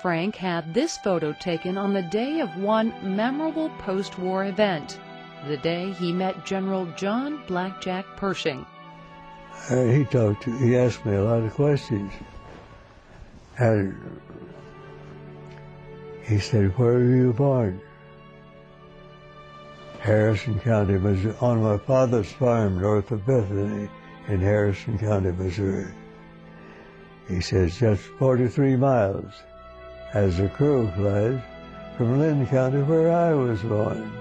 Frank had this photo taken on the day of one memorable post-war event, the day he met General John Blackjack Pershing. He asked me a lot of questions. And he said, "Where were you born?" Harrison County, Missouri, on my father's farm north of Bethany in Harrison County, Missouri. He says, just 43 miles as the crow flies from Lynn County where I was born.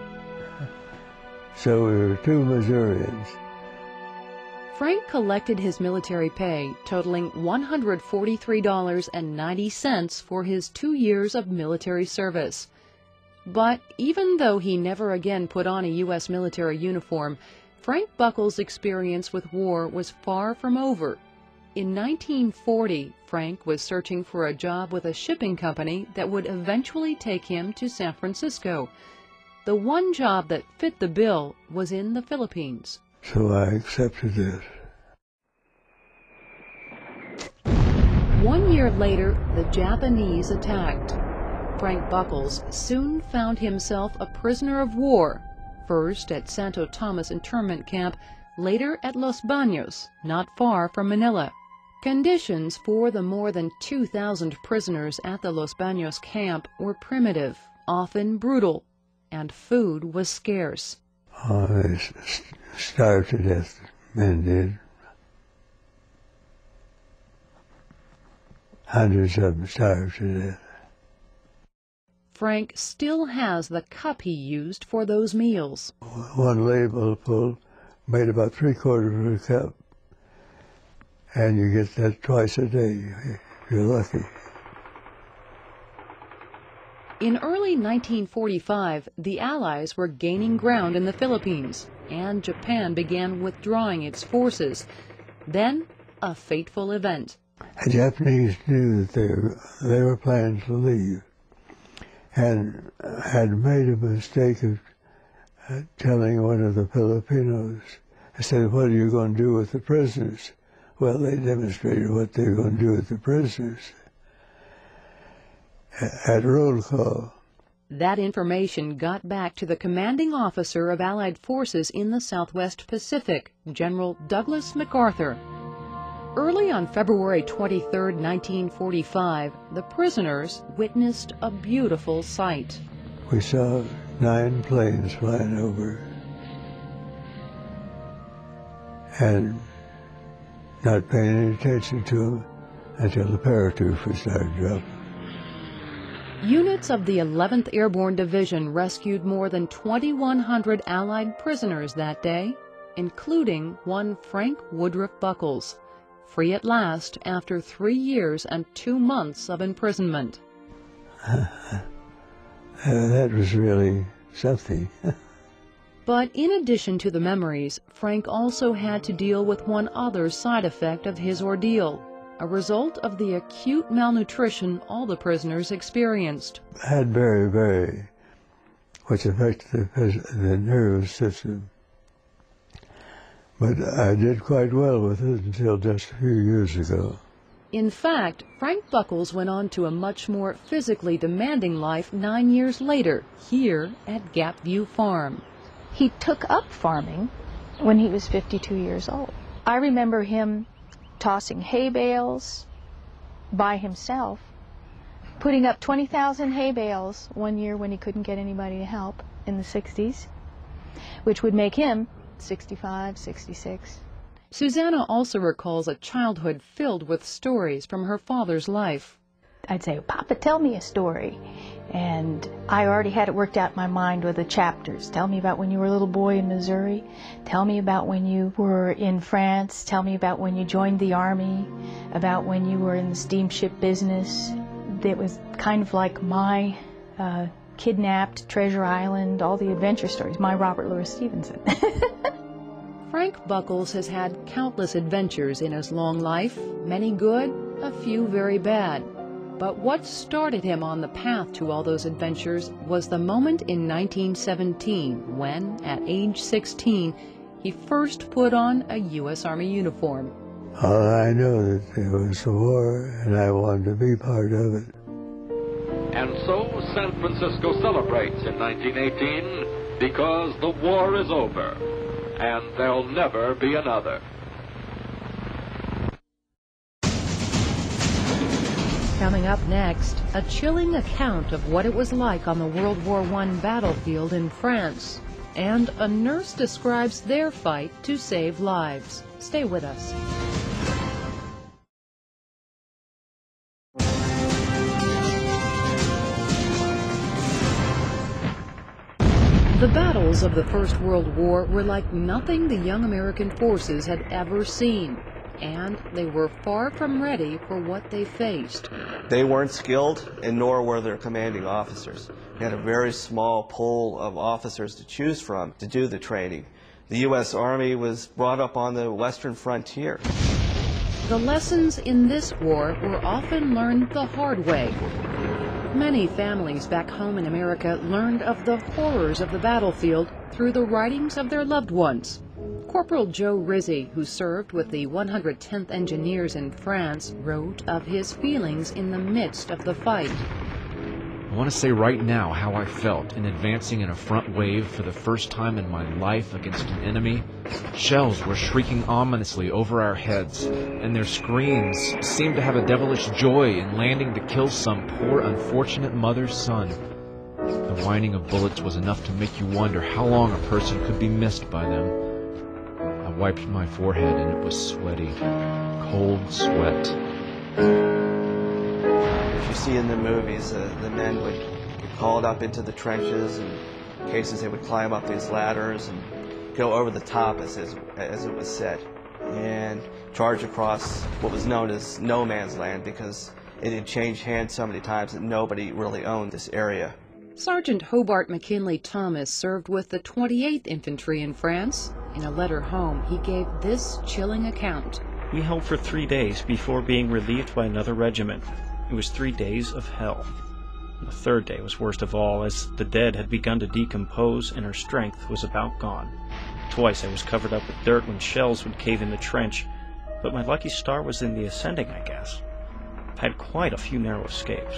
So we were two Missourians. Frank collected his military pay, totaling $143.90 for his 2 years of military service. But even though he never again put on a U.S. military uniform, Frank Buckles' experience with war was far from over. In 1940, Frank was searching for a job with a shipping company that would eventually take him to San Francisco. The one job that fit the bill was in the Philippines. So I accepted it. 1 year later, the Japanese attacked. Frank Buckles soon found himself a prisoner of war, first at Santo Tomas internment camp, later at Los Baños, not far from Manila. Conditions for the more than 2,000 prisoners at the Los Baños camp were primitive, often brutal, and food was scarce. They starved to death, men did. Hundreds of them starved to death. Frank still has the cup he used for those meals. One label full made about 3/4 of a cup. And you get that twice a day, if you're lucky. In early 1945, the Allies were gaining ground in the Philippines, and Japan began withdrawing its forces. Then, a fateful event. The Japanese knew that they were planning to leave, and had made a mistake of telling one of the Filipinos. I said, "What are you going to do with the prisoners?" Well, they demonstrated what they were going to do with the prisoners at roll call. That information got back to the commanding officer of Allied forces in the Southwest Pacific, General Douglas MacArthur. Early on February 23, 1945, the prisoners witnessed a beautiful sight. We saw 9 planes flying over, and not paying any attention to them until the paratroopers started dropping. Units of the 11th Airborne Division rescued more than 2,100 Allied prisoners that day, including one Frank Woodruff Buckles, free at last after 3 years and 2 months of imprisonment. That was really something. But in addition to the memories, Frank also had to deal with one other side effect of his ordeal, a result of the acute malnutrition all the prisoners experienced. Had very, which affected the nervous system. But I did quite well with it until just a few years ago. In fact, Frank Buckles went on to a much more physically demanding life 9 years later, here at Gapview Farm. He took up farming when he was 52 years old. I remember him tossing hay bales by himself, putting up 20,000 hay bales one year when he couldn't get anybody to help in the 60s, which would make him 65, 66. Susanna also recalls a childhood filled with stories from her father's life. I'd say, "Papa, tell me a story." And I already had it worked out in my mind with the chapters. Tell me about when you were a little boy in Missouri. Tell me about when you were in France. Tell me about when you joined the Army. About when you were in the steamship business. It was kind of like my Kidnapped, Treasure Island, all the adventure stories. My Robert Louis Stevenson. Frank Buckles has had countless adventures in his long life, many good, a few very bad. But what started him on the path to all those adventures was the moment in 1917 when, at age 16, he first put on a U.S. Army uniform. I know that there was a war, and I wanted to be part of it. And so San Francisco celebrates in 1918 because the war is over, and there'll never be another. Coming up next, a chilling account of what it was like on the World War I battlefield in France. And a nurse describes their fight to save lives. Stay with us. The battles of the First World War were like nothing the young American forces had ever seen, and they were far from ready for what they faced. They weren't skilled, and nor were their commanding officers. They had a very small pool of officers to choose from to do the training. The U.S. Army was brought up on the western frontier. The lessons in this war were often learned the hard way. Many families back home in America learned of the horrors of the battlefield through the writings of their loved ones. Corporal Joe Rizzi, who served with the 110th Engineers in France, wrote of his feelings in the midst of the fight. I want to say right now how I felt in advancing in a front wave for the first time in my life against an enemy. Shells were shrieking ominously over our heads, and their screams seemed to have a devilish joy in landing to kill some poor unfortunate mother's son. The whining of bullets was enough to make you wonder how long a person could be missed by them. I wiped my forehead and it was sweaty, cold sweat. You see in the movies, the men would get called up into the trenches, and in cases they would climb up these ladders and go over the top, as it was said, and charge across what was known as no man's land, because it had changed hands so many times that nobody really owned this area. Sergeant Hobart McKinley Thomas served with the 28th Infantry in France. In a letter home, he gave this chilling account. We held for 3 days before being relieved by another regiment. It was 3 days of hell. The third day was worst of all, as the dead had begun to decompose and our strength was about gone. Twice I was covered up with dirt when shells would cave in the trench, but my lucky star was in the ascending, I guess. I had quite a few narrow escapes.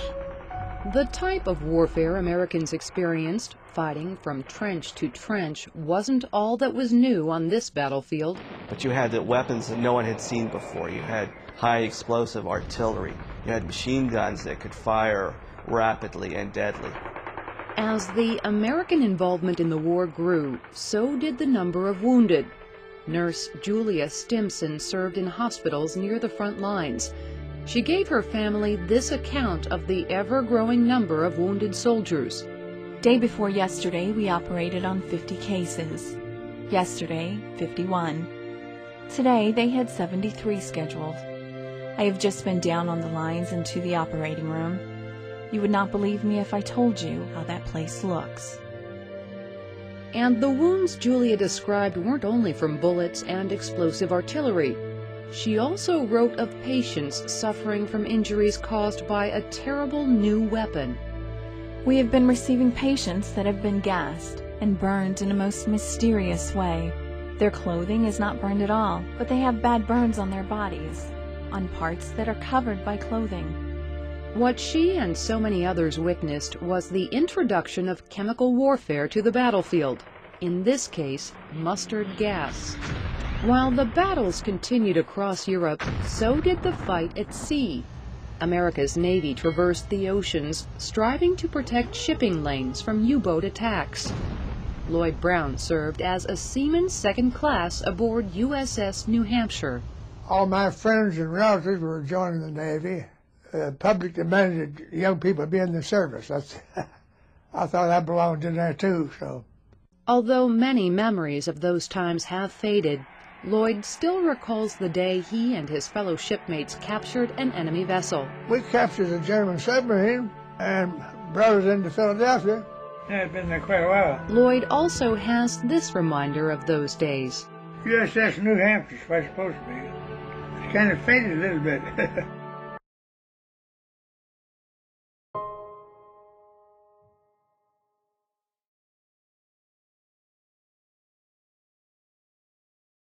The type of warfare Americans experienced, fighting from trench to trench, wasn't all that was new on this battlefield. But you had the weapons that no one had seen before. You had high explosive artillery. You had machine guns that could fire rapidly and deadly. As the American involvement in the war grew, so did the number of wounded. Nurse Julia Stimson served in hospitals near the front lines. She gave her family this account of the ever-growing number of wounded soldiers. Day before yesterday, we operated on 50 cases. Yesterday, 51. Today, they had 73 scheduled. I have just been down on the lines and to the operating room. You would not believe me if I told you how that place looks. And the wounds Julia described weren't only from bullets and explosive artillery. She also wrote of patients suffering from injuries caused by a terrible new weapon. We have been receiving patients that have been gassed and burned in a most mysterious way. Their clothing is not burned at all, but they have bad burns on their bodies, on parts that are covered by clothing. What she and so many others witnessed was the introduction of chemical warfare to the battlefield, in this case, mustard gas. While the battles continued across Europe, so did the fight at sea. America's Navy traversed the oceans, striving to protect shipping lanes from U-boat attacks. Lloyd Brown served as a seaman second class aboard USS New Hampshire. All my friends and relatives were joining the Navy. The public demanded young people be in the service. I thought I belonged in there too. So, although many memories of those times have faded, Lloyd still recalls the day he and his fellow shipmates captured an enemy vessel. We captured a German submarine and brought it into Philadelphia. I'd been there quite a while. Lloyd also has this reminder of those days. USS New Hampshire's where it's supposed to be. It's kind of faded a little bit.